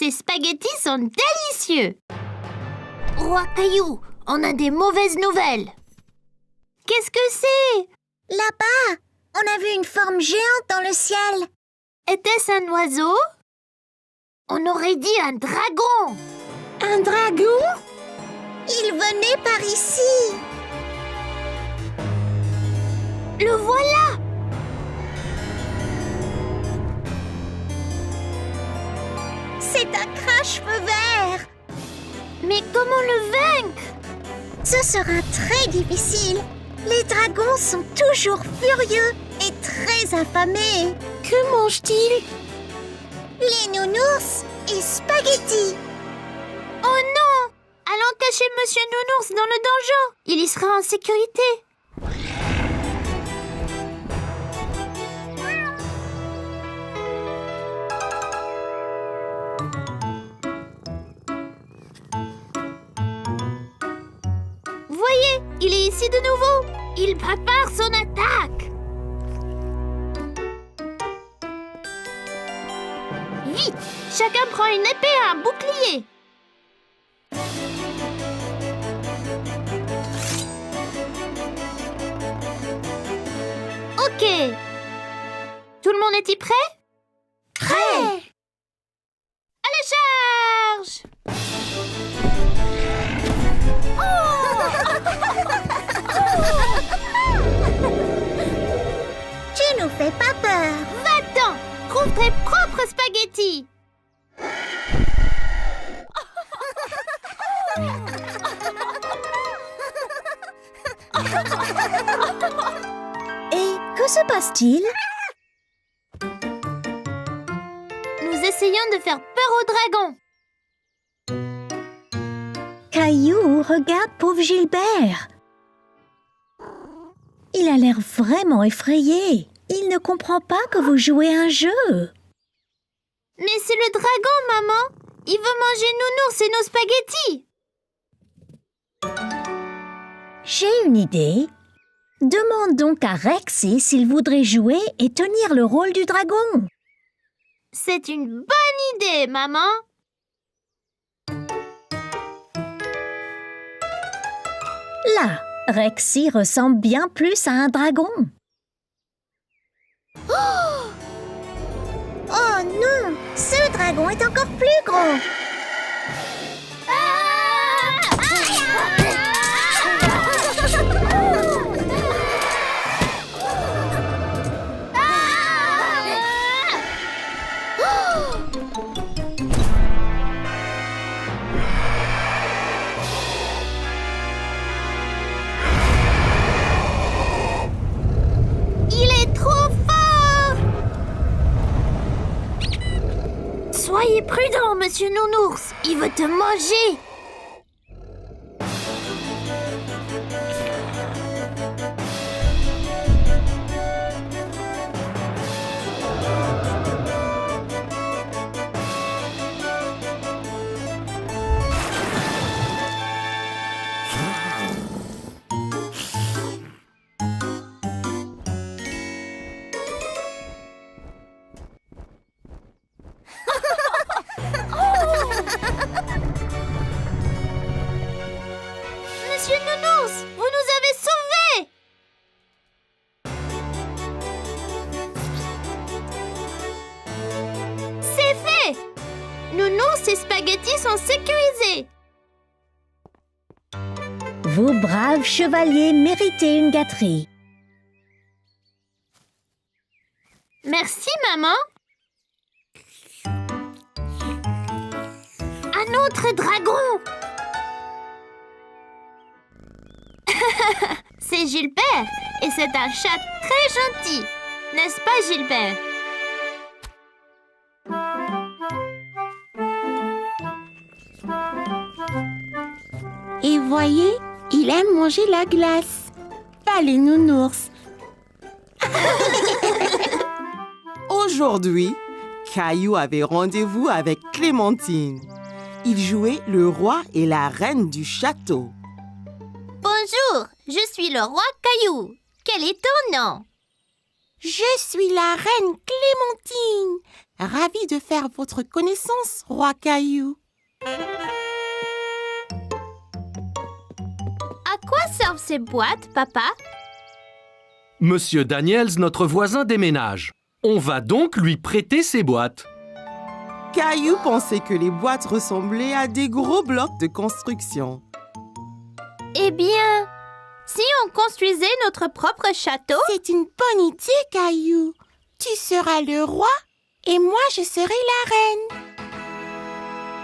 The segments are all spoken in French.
Ces spaghettis sont délicieux. Roi Caillou, on a des mauvaises nouvelles. Qu'est-ce que c'est? Là-bas, on a vu une forme géante dans le ciel. Était-ce un oiseau? On aurait dit un dragon. Un dragon? Il venait par ici. Le voilà! C'est un crache-feu vert. Mais comment le vaincre? Ce sera très difficile. Les dragons sont toujours furieux et très affamés. Que mange-t-il? Les nounours et spaghettis. Oh non! Allons cacher Monsieur Nounours dans le donjon. Il y sera en sécurité. Voyez, il est ici de nouveau. Il prépare son attaque. Vite, chacun prend une épée et un bouclier. Ok. Tout le monde est-il prêt? Prêt! À la charge! Tu nous fais pas peur. Va-t'en! Trouve tes propres spaghettis! Et que se passe-t-il? Nous essayons de faire peur au dragon. Caillou, regarde pauvre Gilbert. Il a l'air vraiment effrayé. Il ne comprend pas que vous jouez un jeu. Mais c'est le dragon, maman! Il veut manger Nounours et nos spaghettis! J'ai une idée. Demande donc à Rexy s'il voudrait jouer et tenir le rôle du dragon. C'est une bonne idée, maman! Là, Rexy ressemble bien plus à un dragon. Oh non! Ce dragon est encore plus gros! Il est trop fort! Soyez prudent, Monsieur Nounours! Il veut te manger! Monsieur Nounours, vous nous avez sauvés! C'est fait! Nounours et spaghettis sont sécurisés! Vous, braves chevaliers, méritez une gâterie. Merci, maman! Un autre dragon! C'est Gilbert et c'est un chat très gentil, n'est-ce pas Gilbert? Et voyez, il aime manger la glace. Pas les nounours. Aujourd'hui, Caillou avait rendez-vous avec Clémentine. Il jouait le roi et la reine du château. Bonjour, je suis le roi Caillou. Quel est ton nom? Je suis la reine Clémentine. Ravi de faire votre connaissance, roi Caillou. À quoi servent ces boîtes, papa? Monsieur Daniels, notre voisin, déménage. On va donc lui prêter ses boîtes. Caillou pensait que les boîtes ressemblaient à des gros blocs de construction. Eh bien, si on construisait notre propre château? C'est une bonne idée, Caillou. Tu seras le roi et moi, je serai la reine.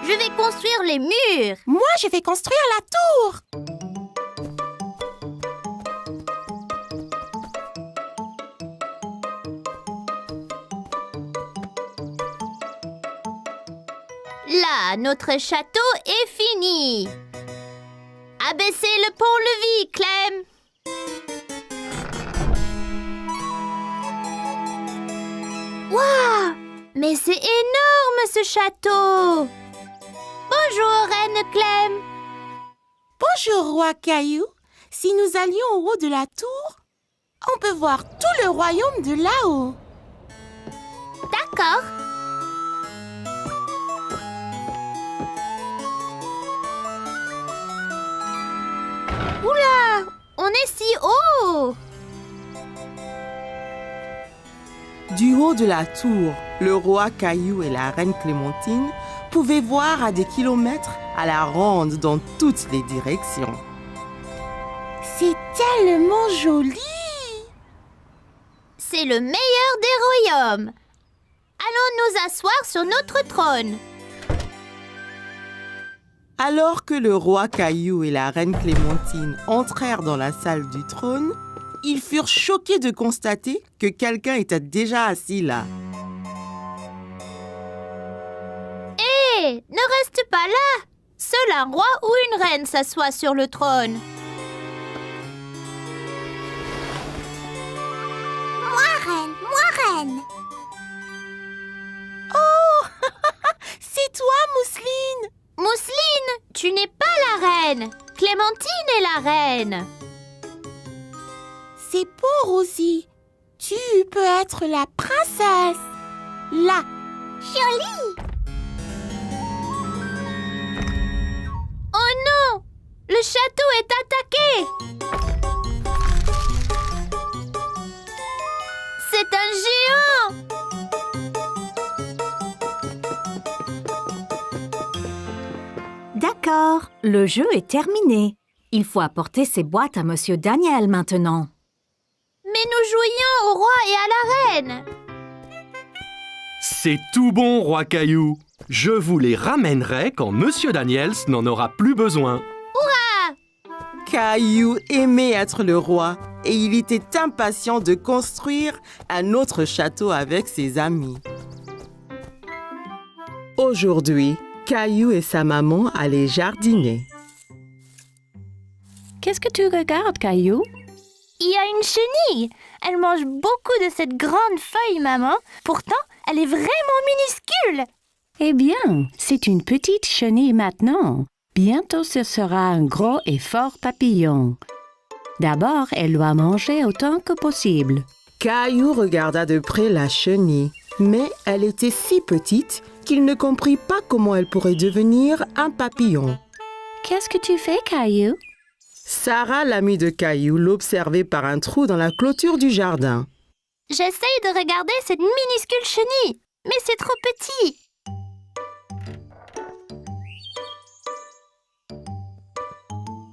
Je vais construire les murs. Moi, je vais construire la tour. Là, notre château est fini. Abaissez le pont-levis, Clem. Waouh! Mais c'est énorme, ce château. Bonjour, Reine Clem. Bonjour, roi Caillou. Si nous allions au haut de la tour, on peut voir tout le royaume de là-haut. D'accord. Oula! On est si haut! Du haut de la tour, le roi Caillou et la reine Clémentine pouvaient voir à des kilomètres à la ronde dans toutes les directions. C'est tellement joli. C'est le meilleur des royaumes. Allons nous asseoir sur notre trône. Alors que le roi Caillou et la reine Clémentine entrèrent dans la salle du trône, ils furent choqués de constater que quelqu'un était déjà assis là. Hé, ne reste pas là. Seul un roi ou une reine s'assoit sur le trône. Moi, reine. C'est toi, Mousseline. Mousseline, tu n'es pas la reine. Clémentine est la reine. C'est bon, Rosie. Tu peux être la princesse. Là. Jolie. Oh non! Le château est attaqué! C'est un géant! D'accord, le jeu est terminé. Il faut apporter ces boîtes à Monsieur Daniel maintenant. Mais nous jouions au roi et à la reine! C'est tout bon, roi Caillou. Je vous les ramènerai quand Monsieur Daniels n'en aura plus besoin. Caillou aimait être le roi et il était impatient de construire un autre château avec ses amis. Aujourd'hui, Caillou et sa maman allaient jardiner. Qu'est-ce que tu regardes, Caillou? Il y a une chenille! Elle mange beaucoup de cette grande feuille, maman. Pourtant, elle est vraiment minuscule! Eh bien, c'est une petite chenille maintenant. Bientôt, ce sera un gros et fort papillon. D'abord, elle doit manger autant que possible. Caillou regarda de près la chenille, mais elle était si petite qu'il ne comprit pas comment elle pourrait devenir un papillon. Qu'est-ce que tu fais, Caillou? Sarah, l'amie de Caillou, l'observait par un trou dans la clôture du jardin. J'essaye de regarder cette minuscule chenille, mais c'est trop petit.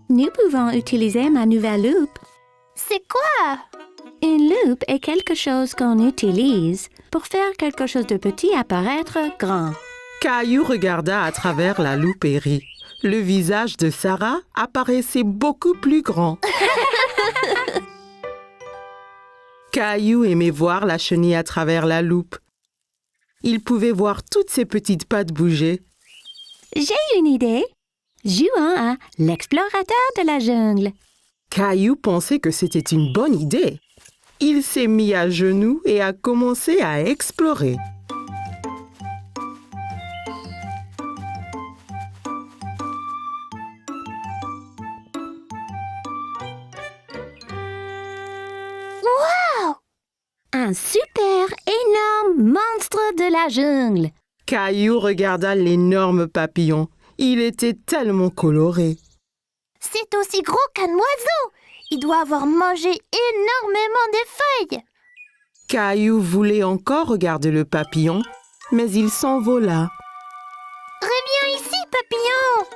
Nous pouvons utiliser ma nouvelle loupe. C'est quoi? Une loupe est quelque chose qu'on utilise pour faire quelque chose de petit apparaître grand. Caillou regarda à travers la loupe et rit. Le visage de Sarah apparaissait beaucoup plus grand. Caillou aimait voir la chenille à travers la loupe. Il pouvait voir toutes ses petites pattes bouger. J'ai une idée. Jouons à l'explorateur de la jungle. Caillou pensait que c'était une bonne idée. Il s'est mis à genoux et a commencé à explorer. Un super énorme monstre de la jungle. Caillou regarda l'énorme papillon. Il était tellement coloré. C'est aussi gros qu'un oiseau. Il doit avoir mangé énormément de feuilles. Caillou voulait encore regarder le papillon, mais il s'envola. Reviens ici, papillon.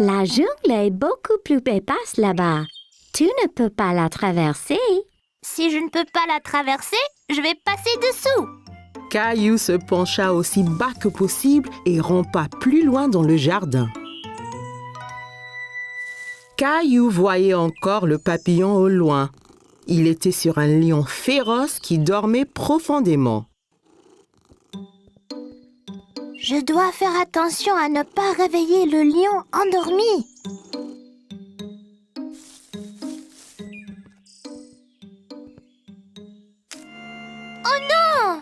La jungle est beaucoup plus épaisse là-bas. Tu ne peux pas la traverser. Si je ne peux pas la traverser, je vais passer dessous. Caillou se pencha aussi bas que possible et rampa plus loin dans le jardin. Caillou voyait encore le papillon au loin. Il était sur un lion féroce qui dormait profondément. Je dois faire attention à ne pas réveiller le lion endormi. Oh non!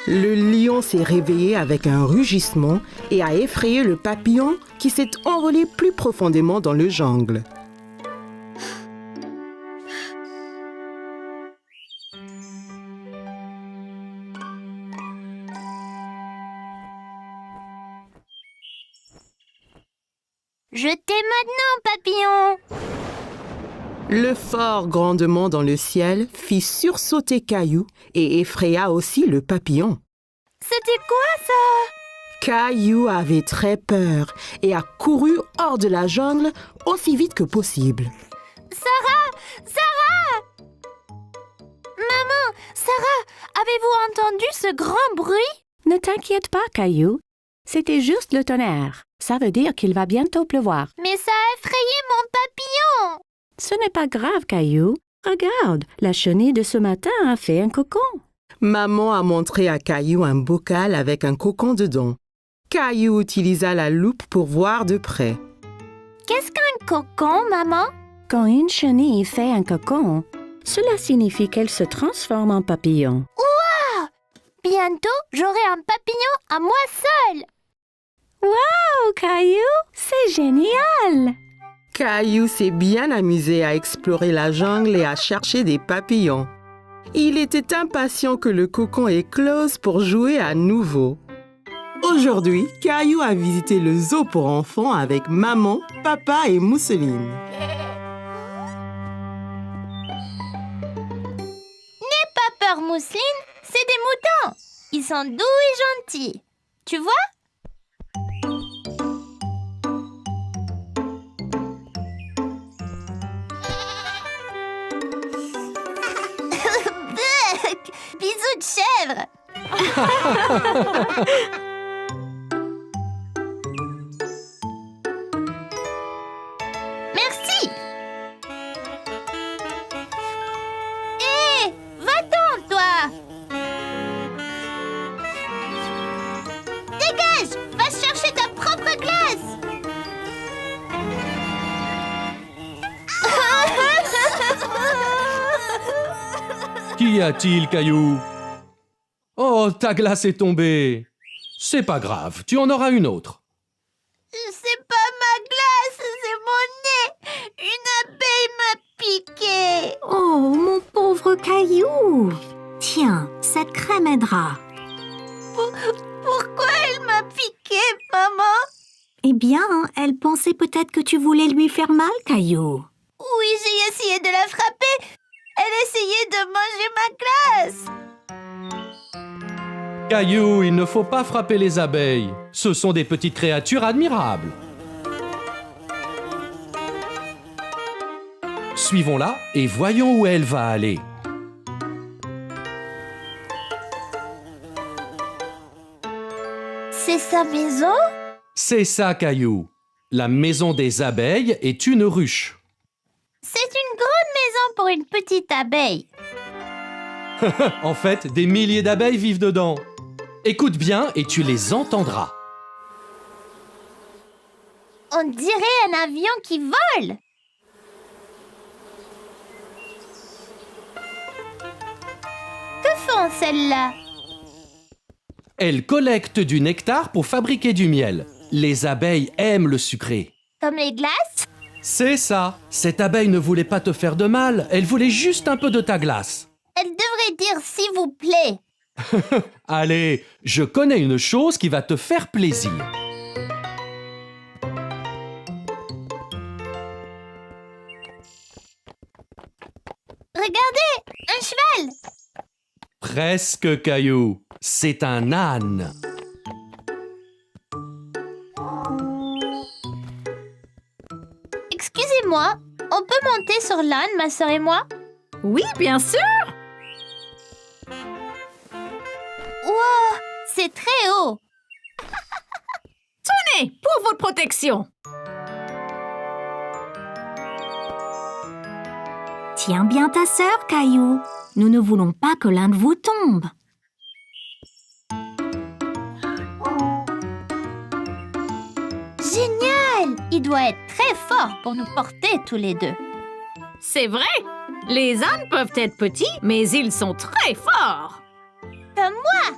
Le lion s'est réveillé avec un rugissement et a effrayé le papillon qui s'est envolé plus profondément dans le jungle. Je t'ai maintenant, papillon! Le fort grandement dans le ciel fit sursauter Caillou et effraya aussi le papillon. C'était quoi ça? Caillou avait très peur et a couru hors de la jungle aussi vite que possible. Sarah! Maman, Sarah, avez-vous entendu ce grand bruit? Ne t'inquiète pas, Caillou. C'était juste le tonnerre. Ça veut dire qu'il va bientôt pleuvoir. Mais ça a effrayé mon papillon! Ce n'est pas grave, Caillou. Regarde, la chenille de ce matin a fait un cocon. Maman a montré à Caillou un bocal avec un cocon dedans. Caillou utilisa la loupe pour voir de près. Qu'est-ce qu'un cocon, maman? Quand une chenille fait un cocon, cela signifie qu'elle se transforme en papillon. Bientôt, j'aurai un papillon à moi seule! Oh, Caillou, c'est génial! Caillou s'est bien amusé à explorer la jungle et à chercher des papillons. Il était impatient que le cocon éclose pour jouer à nouveau. Aujourd'hui, Caillou a visité le zoo pour enfants avec maman, papa et Mousseline. N'aie pas peur, Mousseline, c'est des moutons. Ils sont doux et gentils. Tu vois? Bisous de chèvre. Merci. Hé, va-t'en, toi. Dégage, va chercher ta propre glace. Qu'y a-t-il, Caillou? Oh, ta glace est tombée. C'est pas grave, tu en auras une autre. C'est pas ma glace, c'est mon nez. Une abeille m'a piqué. Oh, mon pauvre Caillou! Tiens, cette crème aidera. Pourquoi elle m'a piqué, maman? Eh bien, elle pensait peut-être que tu voulais lui faire mal, Caillou. Oui, j'ai essayé de la frapper. Elle essayait de manger ma glace. Caillou, il ne faut pas frapper les abeilles. Ce sont des petites créatures admirables. Suivons-la et voyons où elle va aller. C'est sa maison? C'est ça, Caillou. La maison des abeilles est une ruche. C'est une grande maison pour une petite abeille. En fait, des milliers d'abeilles vivent dedans. Écoute bien et tu les entendras. On dirait un avion qui vole. Que font celles-là? Elles collectent du nectar pour fabriquer du miel. Les abeilles aiment le sucré. Comme les glaces? C'est ça. Cette abeille ne voulait pas te faire de mal, elle voulait juste un peu de ta glace. Elle devrait dire s'il vous plaît. Allez, je connais une chose qui va te faire plaisir. Regardez, un cheval. Presque, Caillou. C'est un âne. Excusez-moi, on peut monter sur l'âne, ma sœur et moi? Oui, bien sûr. Wow, c'est très haut. Tenez, pour votre protection. Tiens bien ta sœur, Caillou. Nous ne voulons pas que l'un de vous tombe. Génial! Il doit être très fort pour nous porter tous les deux. C'est vrai. Les ânes peuvent être petits, mais ils sont très forts. Comme moi!